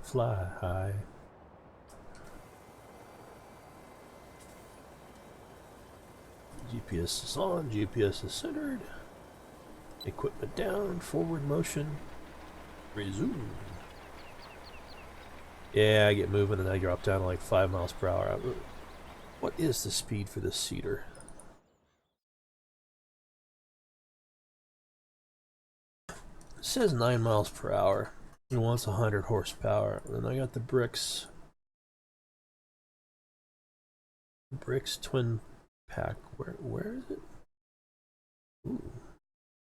fly high. GPS is on, GPS is centered. Equipment down, forward motion. Resume. Yeah, I get moving and I drop down to like 5 miles per hour. What is the speed for this Cedar? It says 9 miles per hour. It wants 100 horsepower. Then I got the Bricks. Bricks twin pack. Where is it? Ooh.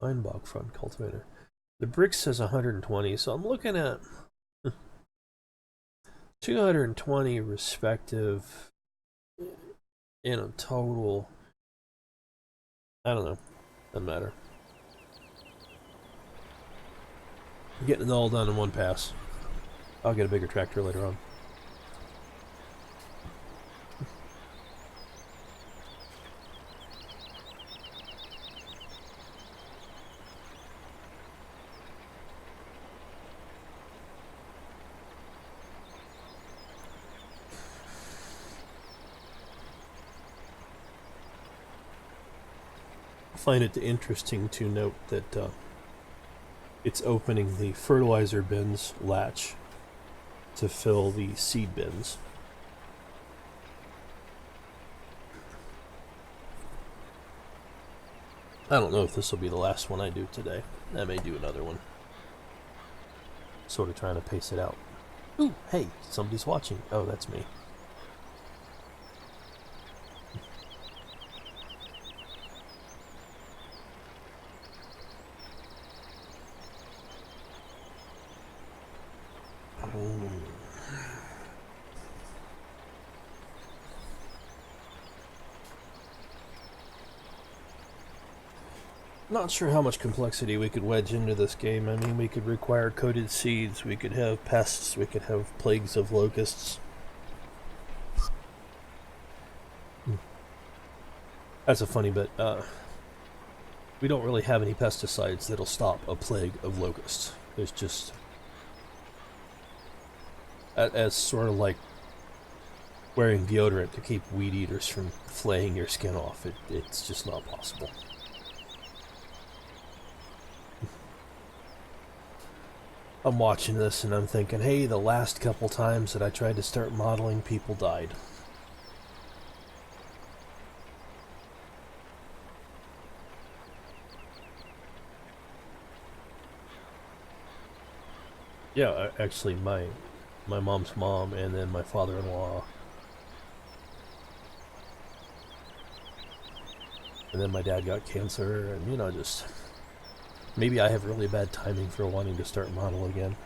Einbach front cultivator. The Bricks says 120, so I'm looking at 220 respective in a total. I don't know. Doesn't matter. I'm getting it all done in one pass. I'll get a bigger tractor later on. I find it interesting to note that it's opening the fertilizer bins latch to fill the seed bins. I don't know if this will be the last one I do today. I may do another one. Sort of trying to pace it out. Ooh, hey, somebody's watching. Oh, that's me. Not sure how much complexity we could wedge into this game. I mean, we could require coated seeds, we could have pests, we could have plagues of locusts. That's a funny bit. We don't really have any pesticides that'll stop a plague of locusts. There's just... as sort of like wearing deodorant to keep weed eaters from flaying your skin off. It's just not possible. I'm watching this and I'm thinking, hey, the last couple times that I tried to start modeling, people died. Yeah, actually, my mom's mom and then my father-in-law. And then my dad got cancer and, you know, just... Maybe I have really bad timing for wanting to start model again.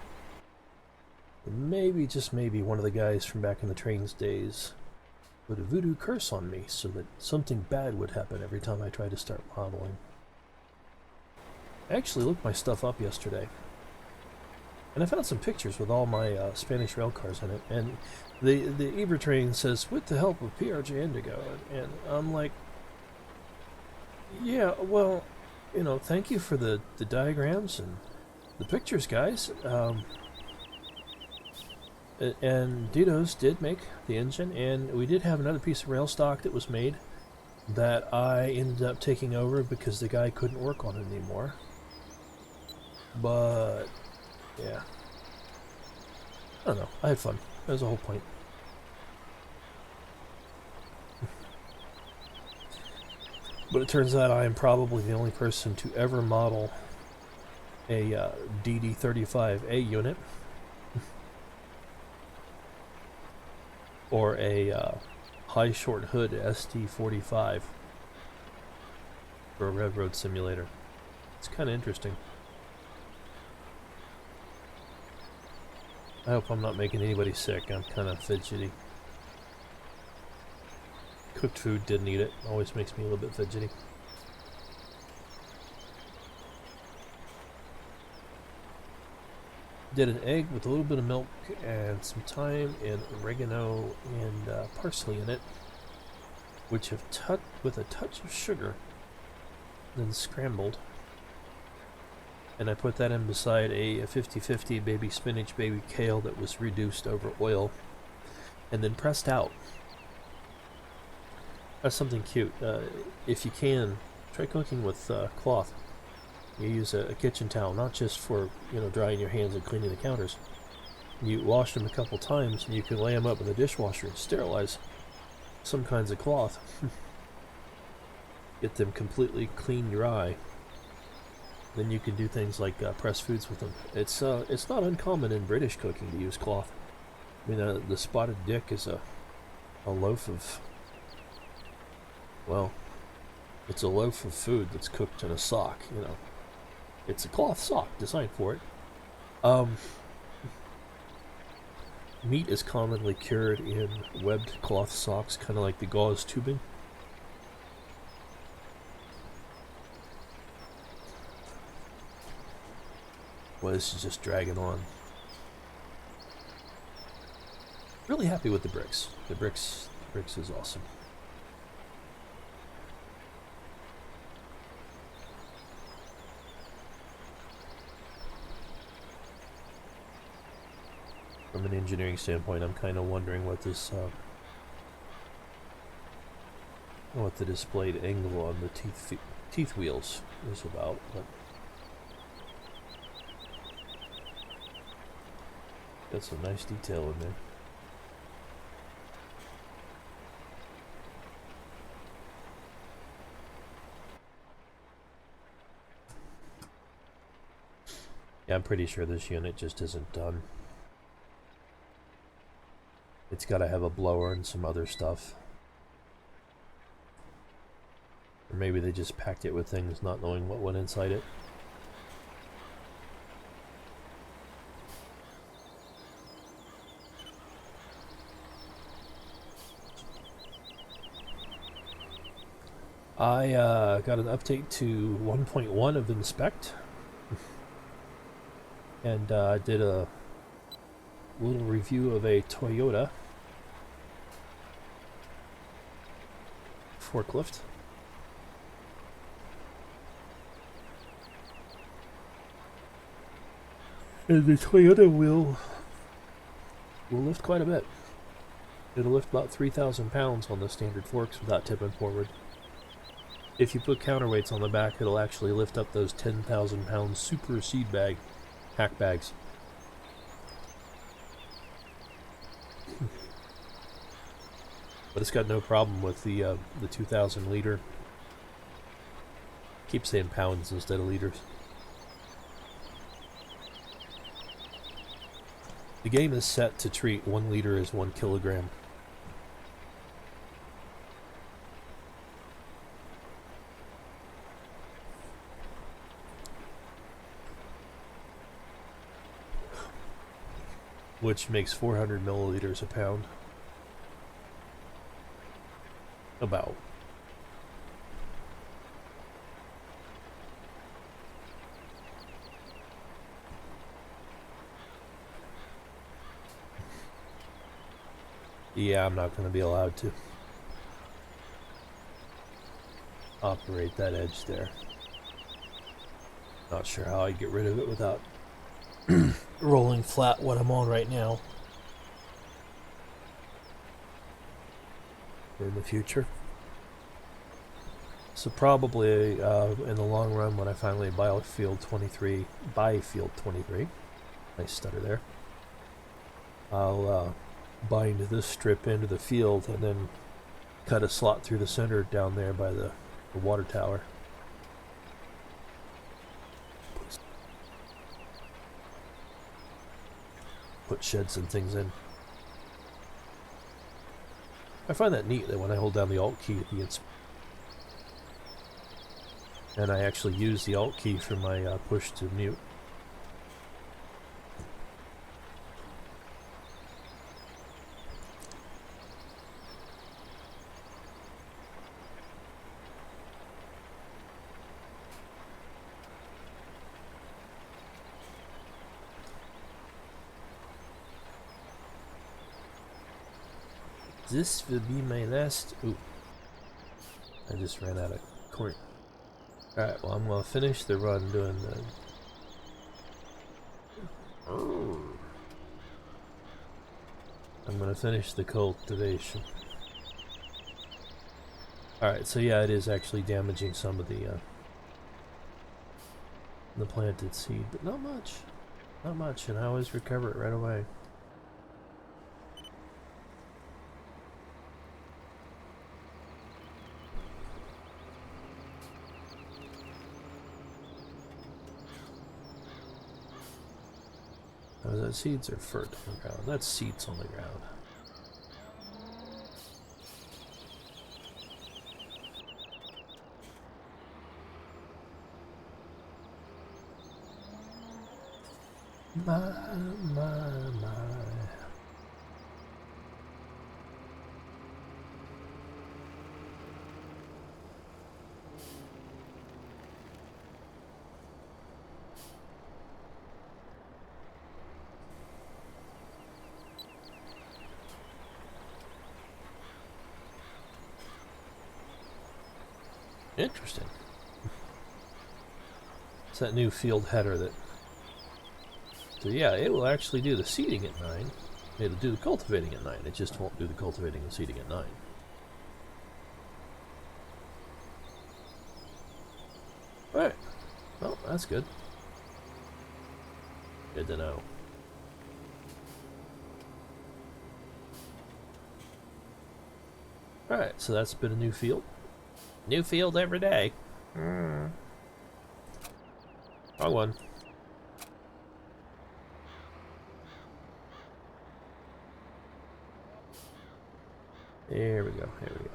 Maybe, just maybe, one of the guys from back in the trains days put a voodoo curse on me so that something bad would happen every time I tried to start modeling. I actually looked my stuff up yesterday. And I found some pictures with all my Spanish rail cars in it. And the Ebra train says, with the help of PRJ Indigo. And I'm like, yeah, well... You know, thank you for the diagrams and the pictures, guys. And Ditos did make the engine, and we did have another piece of rail stock that was made that I ended up taking over because the guy couldn't work on it anymore. But, yeah. I don't know. I had fun. That was the whole point. But it turns out I am probably the only person to ever model a DD35A unit or a high short hood ST45 for a railroad simulator. It's kind of interesting. I hope I'm not making anybody sick. I'm kind of fidgety. Cooked food, didn't eat it. Always makes me a little bit fidgety. Did an egg with a little bit of milk and some thyme and oregano and parsley in it, which have with a touch of sugar, then scrambled. and I put that in beside a 50-50 baby spinach, baby kale that was reduced over oil and then pressed out. That's something cute. If you can, try cooking with cloth. You use a kitchen towel, not just for drying your hands and cleaning the counters. You wash them a couple times, and you can lay them up in the dishwasher and sterilize some kinds of cloth. Get them completely clean, dry. Then you can do things like press foods with them. It's not uncommon in British cooking to use cloth. I mean, the spotted dick is a loaf of, well, it's a loaf of food that's cooked in a sock. It's a cloth sock designed for it. Meat is commonly cured in webbed cloth socks, kind of like the gauze tubing. Well, this is just dragging on. Really happy with the bricks. The bricks is awesome. From an engineering standpoint, I'm kind of wondering what this, what the displayed angle on the teeth wheels is about. But got some nice detail in there. Yeah, I'm pretty sure this unit just isn't done. It's got to have a blower and some other stuff. Or maybe they just packed it with things not knowing what went inside it. I got an update to 1.1 of Inspect. And did a little review of a Toyota forklift. And the Toyota will lift quite a bit. It'll lift about 3,000 pounds on the standard forks without tipping forward. If you put counterweights on the back, it'll actually lift up those 10,000 pound super seed bag hack bags. But it's got no problem with the 2,000 liter. Keep saying pounds instead of liters. The game is set to treat 1 liter as 1 kilogram. Which makes 400 milliliters a pound. About. Yeah, I'm not going to be allowed to operate that edge there. Not sure how I get rid of it without rolling flat what I'm on right now in the future. So probably in the long run, when I finally buy field 23, nice stutter there, I'll bind this strip into the field and then cut a slot through the center down there by the water tower. Put sheds and things in. I find that neat that when I hold down the Alt key, and I actually use the Alt key for my push to mute. This will be my last... Ooh. I just ran out of corn. Alright, well I'm going to finish the run doing I'm gonna finish the cultivation. Alright, so yeah, it is actually damaging some of the planted seed, but not much. Not much, and I always recover it right away. Oh, that seeds are furt on the ground. That's seeds on the ground. My. Interesting. It's that new field header that... So yeah, it will actually do the seeding at 9. It'll do the cultivating at 9. It just won't do the cultivating and seeding at 9. Alright. Well, that's good. Good to know. Alright, so that's been a new field. New field every day. Wrong one. There we go, there we go.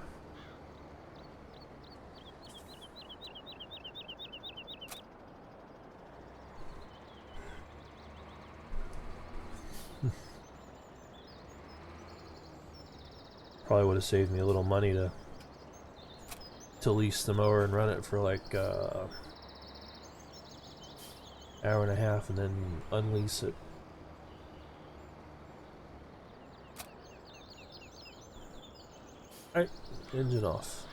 Probably would have saved me a little money to lease the mower and run it for like hour and a half and then unlease it. Alright, engine off.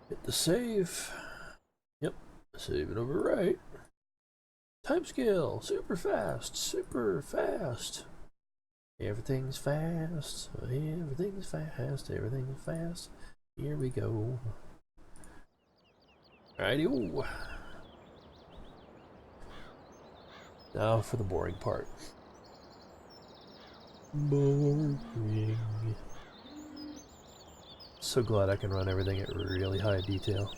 Hit the save. Yep, save and overwrite. Timescale, super fast, super fast. Everything's fast, everything's fast, everything's fast. Here we go. Alrighty-o. Now for the boring part. Boring. So glad I can run everything at really high detail.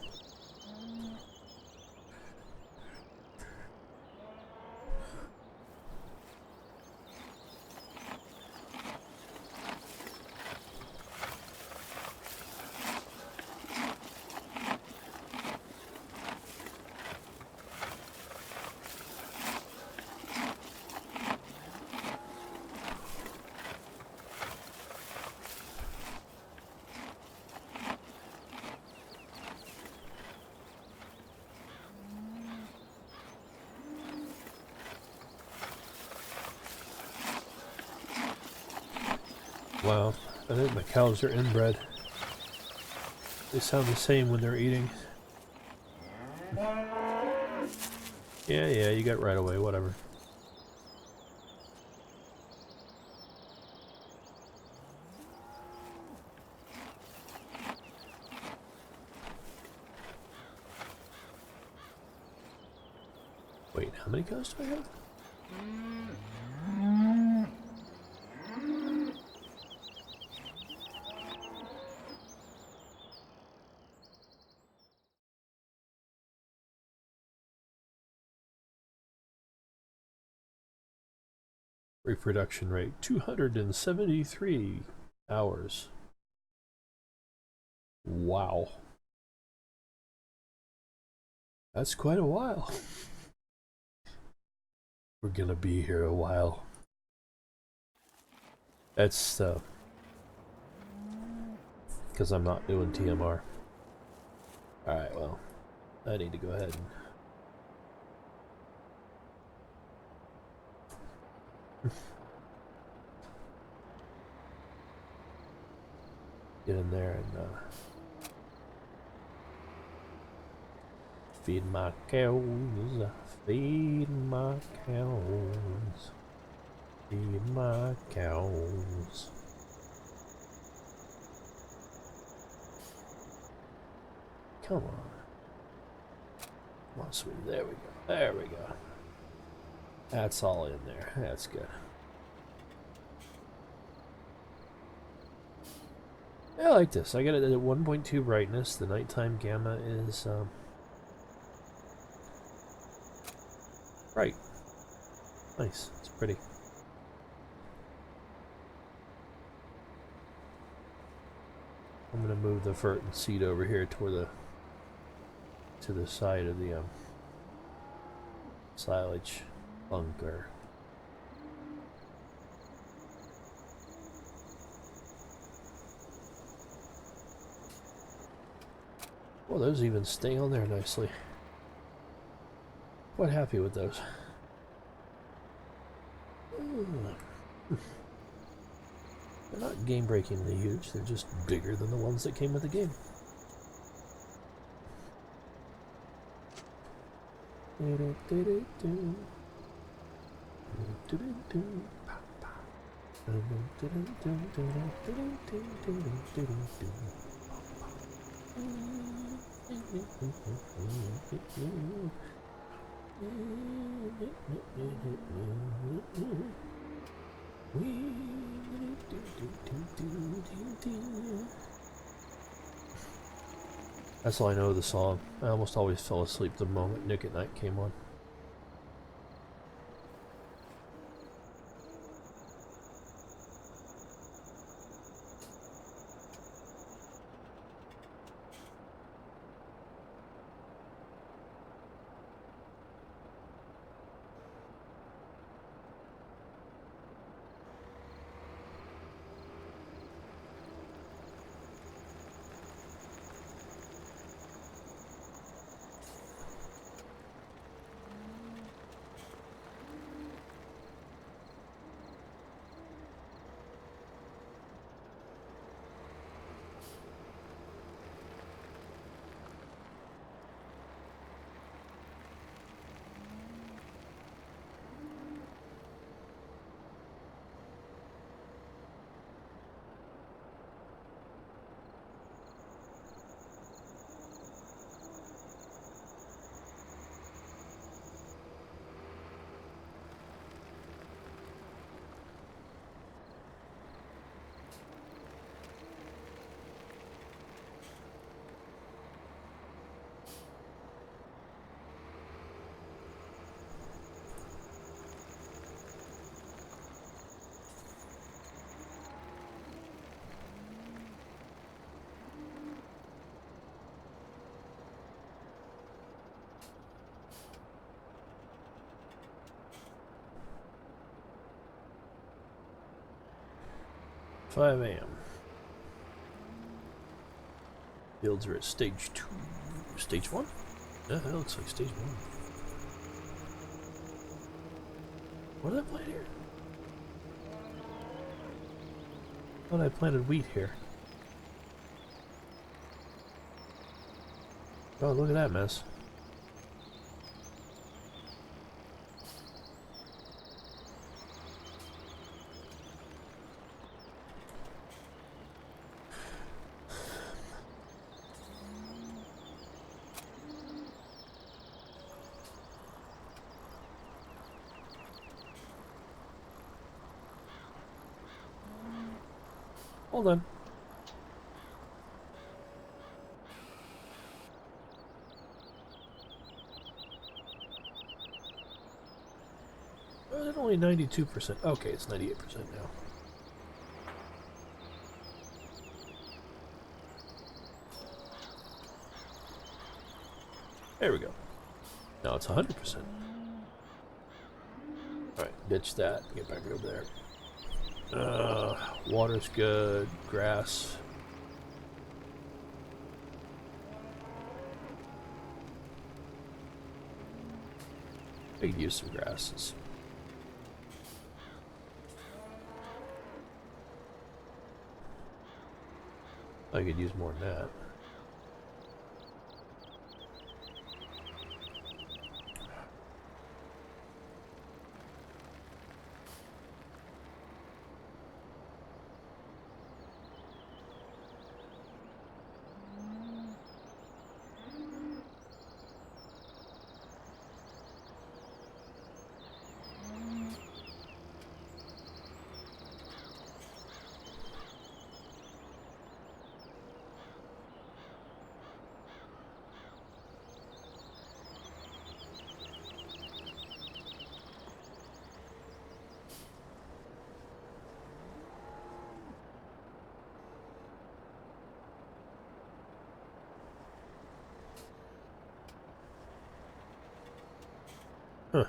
Wow, I think my cows are inbred. They sound the same when they're eating. Yeah, you got right away, whatever. Wait, how many cows do I have? reproduction rate 273 hours. Wow. That's quite a while. We're gonna be here a while. That's because I'm not doing TMR. Alright, well, I need to go ahead and get in there and feed my cows, feed my cows, feed my cows. Come on. Come on, sweetie. There we go. There we go. That's all in there. That's good. Yeah, I like this. I got it at 1.2 brightness. The nighttime gamma is bright. Nice. It's pretty. I'm gonna move the vert and seat over here toward to the side of the silage bunker. Well, those even stay on there nicely. Quite happy with those. They're not game-breakingly huge, they're just bigger than the ones that came with the game. That's all I know of the song. I almost always fell asleep the moment Nick at Night came on. $5 a.m. Builds are at stage 2. Stage 1? Yeah, that looks like stage 1. What did I plant here? I thought I planted wheat here. Oh, look at that mess. Hold on. only 92%. Okay, it's 98% now. There we go. Now it's 100%. Alright, ditch that. Get back over there. Water's good. Grass. I could use some grasses. I could use more than that. Huh.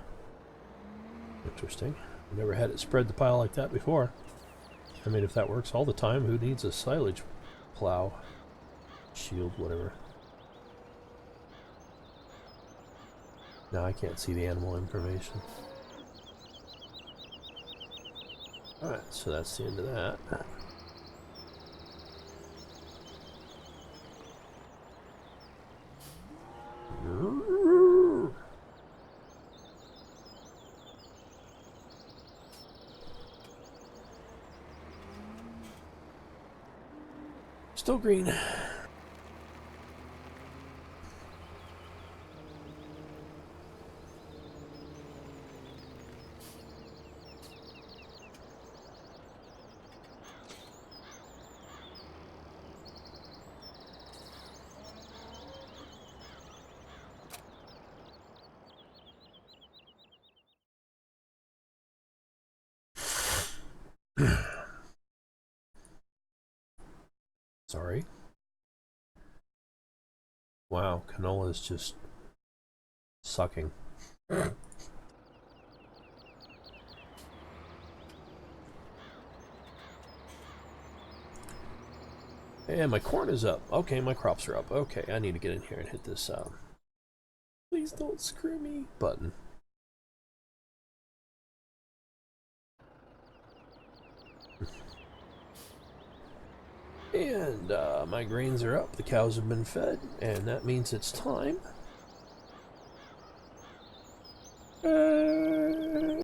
Interesting. Never had it spread the pile like that before. I mean, if that works all the time, who needs a silage plow? Shield, whatever. Now I can't see the animal information. Alright, so that's the end of that. Still green. Sorry. Wow, canola is just sucking. And my corn is up. Okay, my crops are up. Okay, I need to get in here and hit this please don't screw me button. And my grains are up, the cows have been fed, and that means it's time